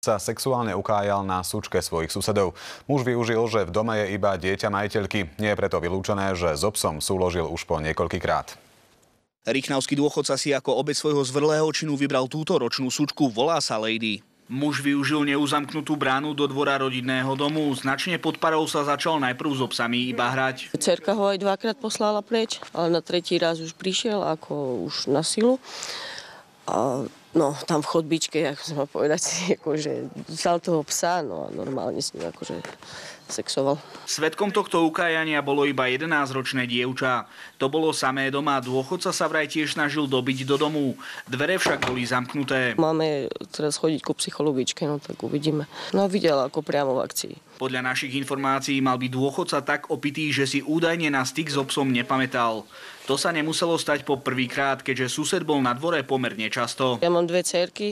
Sa sexuálne ukájal na sučke svojich susedov. Muž využil, že v dome je iba dieťa majiteľky. Nie je preto vylúčené, že so psom súložil už po niekoľkýkrát. Rychnavský dôchodca si ako obeť svojho zvrlého činu vybral túto ročnú sučku, volá sa Lady. Muž využil neuzamknutú bránu do dvora rodinného domu. Značne pod parou sa začal najprv so psami iba hrať. Dcerka ho aj dvakrát poslala preč, ale na tretí raz už prišiel ako už na silu. A no, tam v chodbičke, ako som mal povedať, akože vzal toho psa, no a normálne s ním akože sexoval. Svedkom tohto ukájania bolo iba 11-ročné dievča. To bolo samé doma, dôchodca sa vraj tiež snažil dobiť do domu. Dvere však boli zamknuté. Máme teraz chodiť ku psychologičke, no tak uvidíme. No videla ako priamo v akcii. Podľa našich informácií mal byť dôchodca tak opitý, že si údajne na styk so psom nepamätal. To sa nemuselo stať po prvýkrát, keďže sused bol na dvore pomerne často. Ja mám 2 dcerky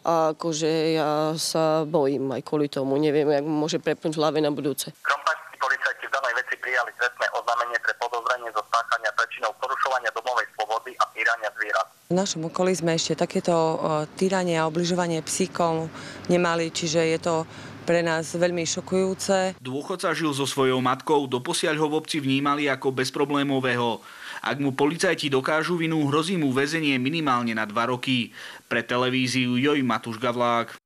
a akože ja sa bojím aj kvôli tomu. Neviem, jak môže prepnúť v hlave na budúce. Krompačskí policajti v danej veci prijali trestné oznámenie pre podozrenie zo spáchania prečinov porušovania domovej slobody a týrania zvierat. V našom okolí sme ešte takéto týranie a obližovanie psíkom nemali, čiže je to pre nás veľmi šokujúce. Dôchodca žil so svojou matkou, doposiaľ ho v obci vnímali ako bezproblémového. Ak mu policajti dokážu vinu, hrozí mu väzenie minimálne na 2 roky. Pre televíziu Joj Matúš Gavlák.